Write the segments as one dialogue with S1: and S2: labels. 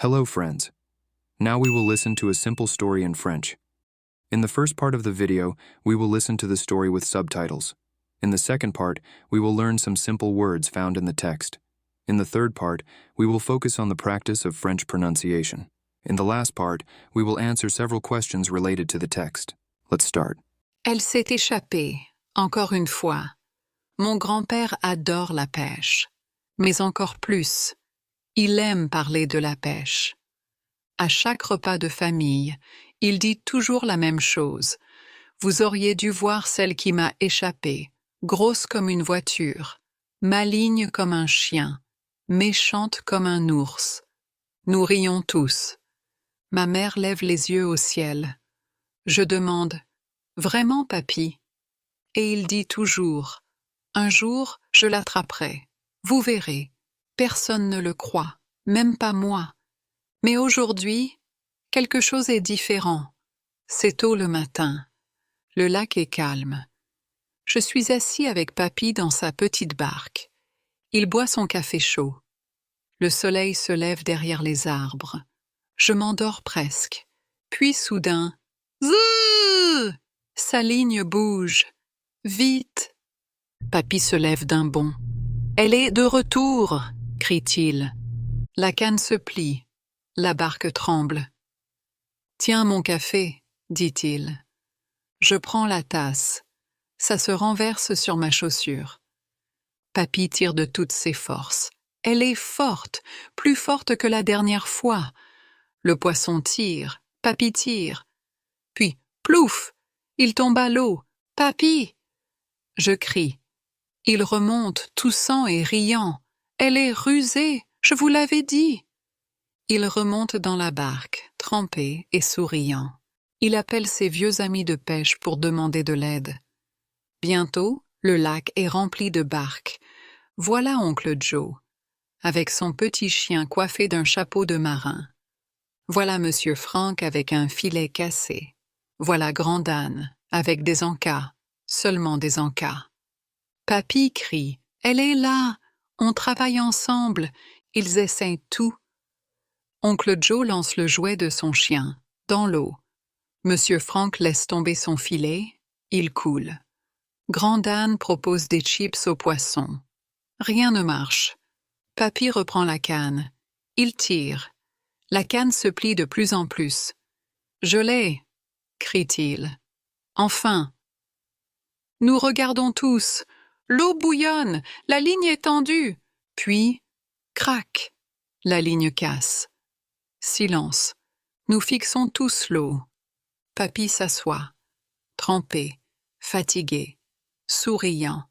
S1: Hello, friends. Now we will listen to a simple story in French. In the first part of the video, we will listen to the story with subtitles. In the second part, we will learn some simple words found in the text. In the third part, we will focus on the practice of French pronunciation. In the last part, we will answer several questions related to the text. Let's start.
S2: Elle s'est échappée, encore une fois. Mon grand-père adore la pêche, mais encore plus, il aime parler de la pêche. À chaque repas de famille, il dit toujours la même chose. Vous auriez dû voir celle qui m'a échappé, grosse comme une voiture, maligne comme un chien, méchante comme un ours. Nous rions tous. Ma mère lève les yeux au ciel. Je demande « Vraiment, papy ?» Et il dit toujours « Un jour, je l'attraperai. Vous verrez. Personne ne le croit, même pas moi. Mais aujourd'hui, quelque chose est différent. C'est tôt le matin. Le lac est calme. Je suis assis avec papy dans sa petite barque. Il boit son café chaud. Le soleil se lève derrière les arbres. Je m'endors presque. Puis soudain, zzzz! Sa ligne bouge. Vite! Papy se lève d'un bond. Elle est de retour, crie-t-il. La canne se plie. La barque tremble. Tiens mon café, dit-il. Je prends la tasse. Ça se renverse sur ma chaussure. Papy tire de toutes ses forces. Elle est forte, plus forte que la dernière fois. Le poisson tire, papy tire. Puis, plouf! Il tombe à l'eau. Papy! Je crie. Il remonte, toussant et riant. Elle est rusée, je vous l'avais dit. Il remonte dans la barque, trempé et souriant. Il appelle ses vieux amis de pêche pour demander de l'aide. Bientôt, le lac est rempli de barques. Voilà oncle Joe, avec son petit chien coiffé d'un chapeau de marin. Voilà monsieur Frank avec un filet cassé. Voilà Grand Dan, avec des encas, seulement des encas. Papy crie, « Elle est là! On travaille ensemble! » Ils essaient tout. Oncle Joe lance le jouet de son chien, dans l'eau. Monsieur Frank laisse tomber son filet, il coule. Grand Dan propose des chips aux poissons. Rien ne marche. Papy reprend la canne. Il tire. La canne se plie de plus en plus. « Je l'ai !» crie-t-il. « Enfin !» Nous regardons tous. L'eau bouillonne, la ligne est tendue. Puis, crac, la ligne casse. Silence. Nous fixons tous l'eau. Papy s'assoit, trempé, fatigué, souriant.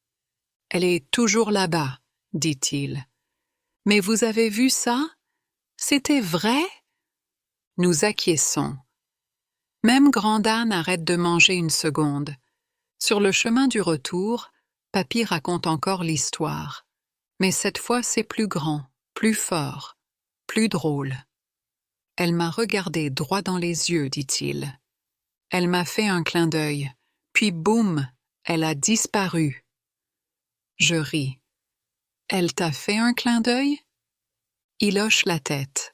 S2: « Elle est toujours là-bas, » dit-il. « Mais vous avez vu ça? C'était vrai? » Nous acquiesçons. Même Grand Dan arrête de manger une seconde. Sur le chemin du retour, papy raconte encore l'histoire. Mais cette fois, c'est plus grand, plus fort, plus drôle. « Elle m'a regardé droit dans les yeux, dit-il. Elle m'a fait un clin d'œil, puis boum, elle a disparu. » Je ris. « Elle t'a fait un clin d'œil? » Il hoche la tête,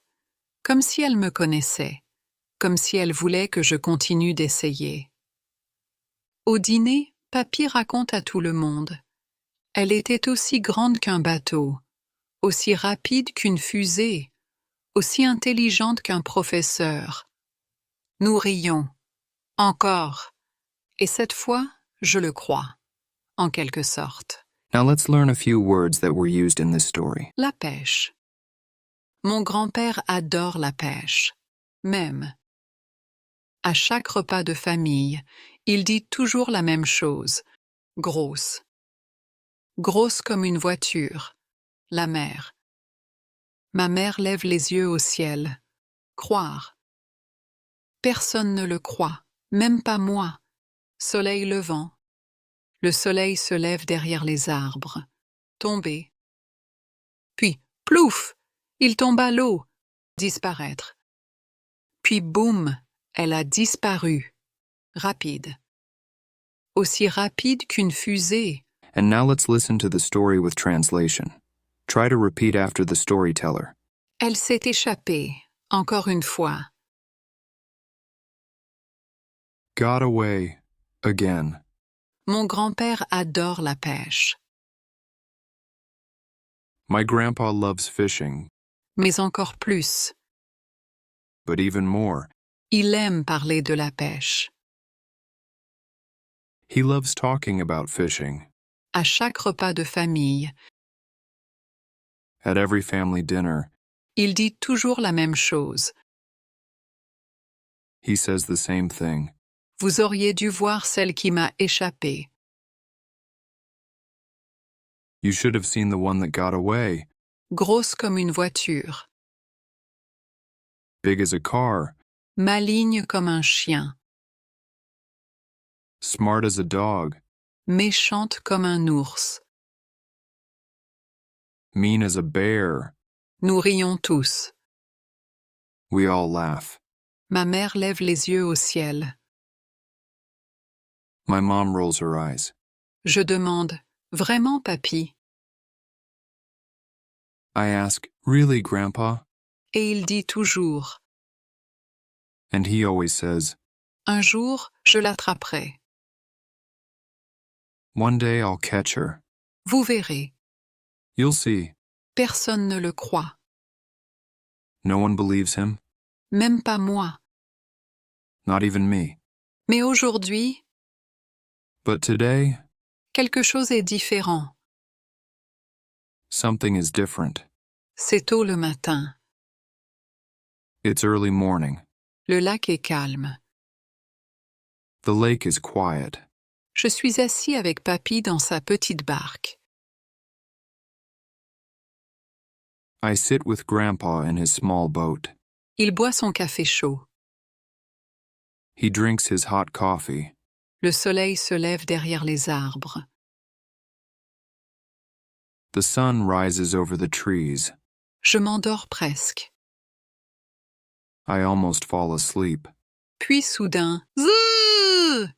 S2: comme si elle me connaissait, comme si elle voulait que je continue d'essayer. Au dîner, papy raconte à tout le monde. Elle était aussi grande qu'un bateau, aussi rapide qu'une fusée, aussi intelligente qu'un professeur. Nous rions. Encore. Et cette fois, je le crois, en quelque sorte.
S1: Now let's learn a few words that were used in this story.
S2: La pêche. Mon grand-père adore la pêche, même. À chaque repas de famille, il dit toujours la même chose. Grosse. Grosse comme une voiture. La mer. Ma mère lève les yeux au ciel. Croire. Personne ne le croit, même pas moi. Soleil levant. Le soleil se lève derrière les arbres. Tomber. Puis, plouf! Il tombe à l'eau. Disparaître. Puis, boum! Elle a disparu. Rapide. Aussi rapide qu'une fusée.
S1: And now let's listen to the story with translation. Try to repeat after the storyteller.
S2: Elle s'est échappée, encore une fois.
S1: Got away, again.
S2: Mon grand-père adore la pêche.
S1: My grandpa loves fishing,
S2: Mais encore plus,
S1: but even more,
S2: il aime parler de la pêche.
S1: he loves talking about fishing.
S2: À chaque repas de famille,
S1: At every family dinner,
S2: il dit toujours la même chose.
S1: he says the same thing.
S2: Vous auriez dû voir celle qui m'a échappé.
S1: You should have seen the one that got away,
S2: Grosse comme une voiture,
S1: big as a car,
S2: maligne comme un chien,
S1: smart as a dog,
S2: méchante comme un ours.
S1: mean as a bear.
S2: Nous rions tous.
S1: We all laugh.
S2: Ma mère lève les yeux au ciel.
S1: My mom rolls her eyes.
S2: Je demande, vraiment, papy?
S1: I ask, really, Grandpa?
S2: Et il dit toujours,
S1: And he always says,
S2: un jour, je l'attraperai.
S1: one day I'll catch her.
S2: Vous verrez.
S1: You'll see.
S2: Personne ne le croit.
S1: No one believes him,
S2: Même pas moi.
S1: not even me.
S2: Mais aujourd'hui,
S1: But today,
S2: quelque chose est différent.
S1: something is different.
S2: C'est tôt le matin.
S1: It's early morning.
S2: Le lac est calme.
S1: The lake is quiet.
S2: Je suis assis avec papy dans sa petite barque.
S1: I sit with Grandpa in his small boat.
S2: Il boit son café chaud.
S1: He drinks his hot coffee.
S2: Le soleil se lève derrière les arbres.
S1: The sun rises over the trees.
S2: Je m'endors presque.
S1: I almost fall asleep.
S2: Puis soudain, zzzz!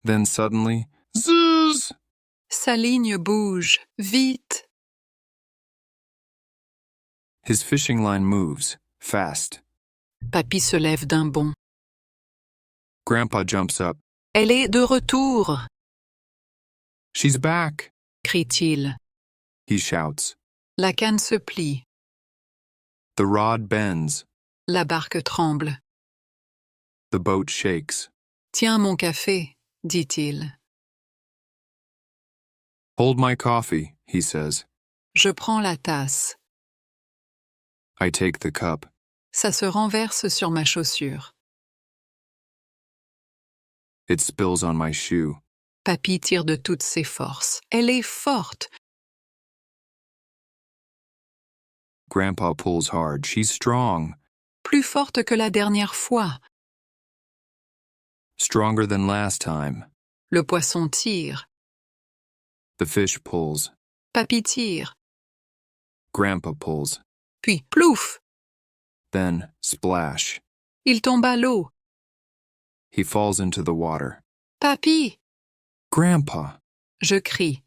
S1: Then suddenly, zzz!
S2: Sa ligne bouge, vite.
S1: His fishing line moves, fast.
S2: Papy se lève d'un bond.
S1: Grandpa jumps up.
S2: Elle est de retour,
S1: She's back,
S2: crie-t-il.
S1: he shouts.
S2: La canne se plie.
S1: The rod bends.
S2: La barque tremble.
S1: The boat shakes.
S2: Tiens mon café, dit-il.
S1: Hold my coffee, he says.
S2: Je prends la tasse.
S1: I take the cup.
S2: Ça se renverse sur ma chaussure.
S1: It spills on my shoe.
S2: Papy tire de toutes ses forces. Elle est forte.
S1: Grandpa pulls hard. She's strong.
S2: Plus forte que la dernière fois.
S1: Stronger than last time.
S2: Le poisson tire.
S1: The fish pulls.
S2: Papy tire.
S1: Grandpa pulls.
S2: Puis, plouf!
S1: Then, splash.
S2: Il tombe à l'eau.
S1: He falls into the water.
S2: Papy!
S1: Grandpa!
S2: Je crie.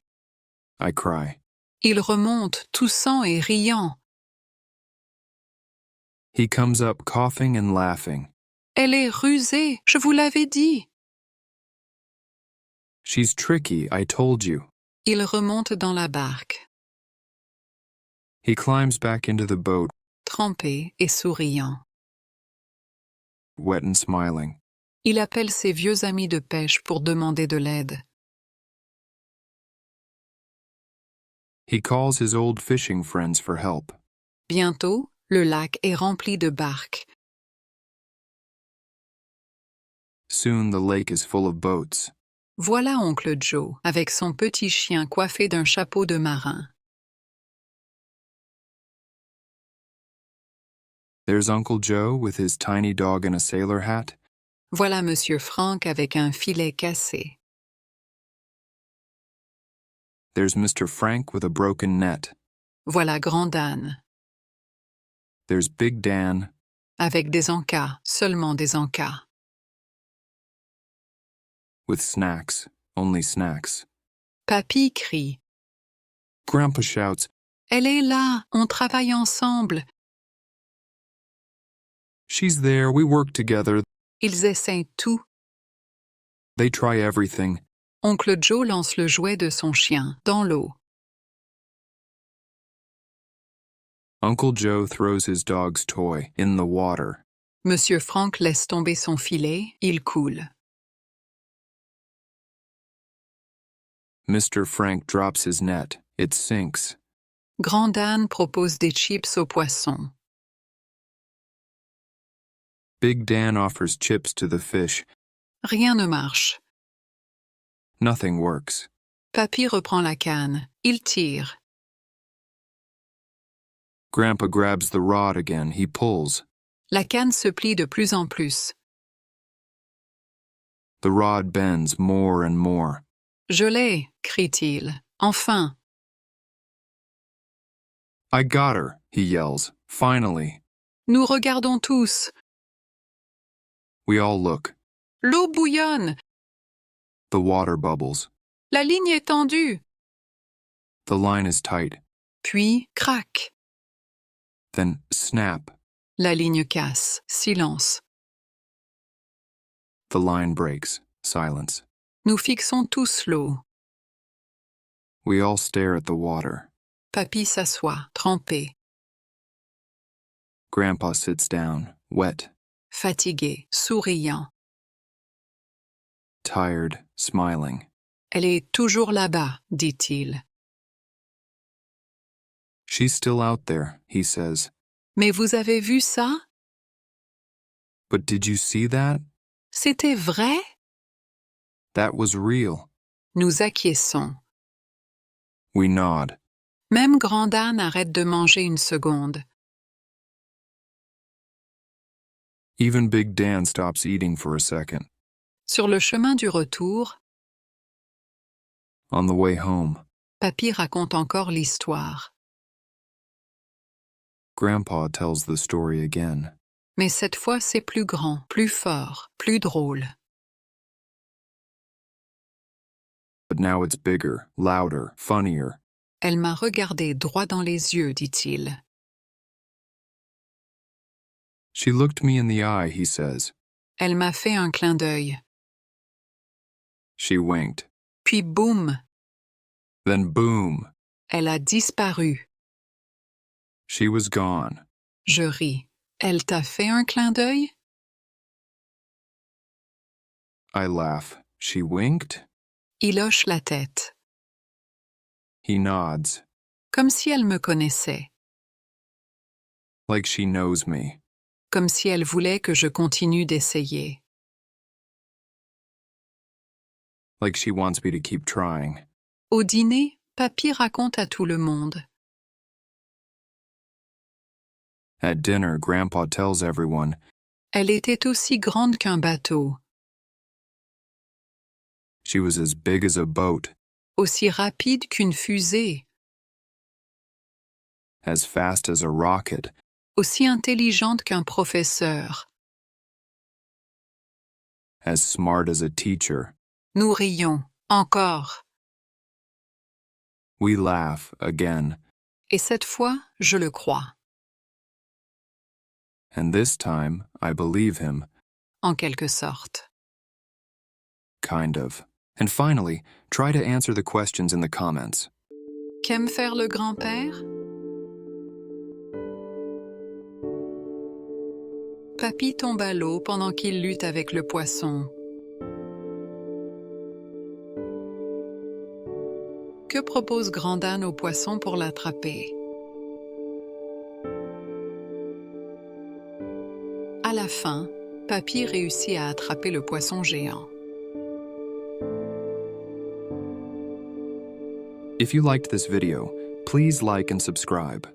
S1: I cry.
S2: Il remonte, toussant et riant.
S1: He comes up coughing and laughing.
S2: Elle est rusée, je vous l'avais dit.
S1: She's tricky, I told you.
S2: Il remonte dans la barque,
S1: He climbs back into the boat,
S2: trempé et souriant.
S1: wet and smiling.
S2: Il appelle ses vieux amis de pêche pour demander de l'aide.
S1: He calls his old fishing friends for help.
S2: Bientôt, le lac est rempli de barques.
S1: Soon the lake is full of boats.
S2: Voilà oncle Joe, avec son petit chien coiffé d'un chapeau de marin.
S1: There's Uncle Joe with his tiny dog in a sailor hat.
S2: Voilà monsieur Frank avec un filet cassé.
S1: There's Mr. Frank with a broken net.
S2: Voilà Grand Dan,
S1: There's Big Dan
S2: avec des encas, seulement des encas.
S1: with snacks, only snacks.
S2: Papy crie.
S1: Grandpa shouts,
S2: Elle est là, on travaille ensemble.
S1: She's there, we work together.
S2: Ils essayent tout.
S1: They try everything.
S2: Oncle Joe lance le jouet de son chien dans l'eau.
S1: Uncle Joe throws his dog's toy in the water.
S2: Monsieur Frank laisse tomber son filet, il coule.
S1: Mr. Frank drops his net. It sinks.
S2: Grand Dan propose des chips aux poissons.
S1: Big Dan offers chips to the fish.
S2: Rien ne marche.
S1: Nothing works.
S2: Papy reprend la canne. Il tire.
S1: Grandpa grabs the rod again. He pulls.
S2: La canne se plie de plus en plus.
S1: The rod bends more and more.
S2: Je l'ai, crie-t-il. Enfin.
S1: I got her, he yells. Finally.
S2: Nous regardons tous.
S1: We all look.
S2: L'eau bouillonne.
S1: The water bubbles.
S2: La ligne est tendue.
S1: The line is tight.
S2: Puis, crac.
S1: Then, snap.
S2: La ligne casse. Silence.
S1: The line breaks. Silence.
S2: Nous fixons tous l'eau.
S1: We all stare at the water.
S2: Papy s'assoit, trempé.
S1: Grandpa sits down, wet,
S2: Fatigué, souriant.
S1: tired, smiling.
S2: Elle est toujours là-bas, dit-il.
S1: She's still out there, he says.
S2: Mais vous avez vu ça?
S1: But did you see that?
S2: C'était vrai?
S1: That was real.
S2: Nous acquiesçons.
S1: We nod.
S2: Même Grand Dan arrête de manger une seconde.
S1: Even Big Dan stops eating for a second.
S2: Sur le chemin du retour,
S1: On the way home,
S2: Papy raconte encore l'histoire.
S1: Grandpa tells the story again.
S2: Mais cette fois, c'est plus grand, plus fort, plus drôle.
S1: But now it's bigger, louder, funnier.
S2: Elle m'a regardé droit dans les yeux, dit-il.
S1: She looked me in the eye, he says.
S2: Elle m'a fait un clin d'œil.
S1: She winked.
S2: Puis boum,
S1: Then boom,
S2: elle a disparu.
S1: she was gone.
S2: Je ris. Elle t'a fait un clin d'œil?
S1: I laugh. She winked?
S2: Il hoche la tête,
S1: He nods.
S2: comme si elle me connaissait,
S1: Like she knows me.
S2: comme si elle voulait que je continue d'essayer.
S1: Like she wants me to keep trying.
S2: Au dîner, Papy raconte à tout le monde.
S1: At dinner, Grandpa tells everyone,
S2: Elle était aussi grande qu'un bateau,
S1: she was as big as a boat,
S2: aussi rapide qu'une fusée,
S1: as fast as a rocket,
S2: aussi intelligente qu'un professeur.
S1: as smart as a teacher.
S2: Nous rions, encore.
S1: We laugh again,
S2: Et cette fois, je le crois,
S1: and this time I believe him,
S2: en quelque sorte.
S1: kind of. And finally, try to answer the questions in the comments.
S2: Qu'aime faire le grand-père? Papy tombe à l'eau pendant qu'il lutte avec le poisson. Que propose Grand Dan au poisson pour l'attraper? À la fin, Papy réussit à attraper le poisson géant.
S1: If you liked this video, please like and subscribe.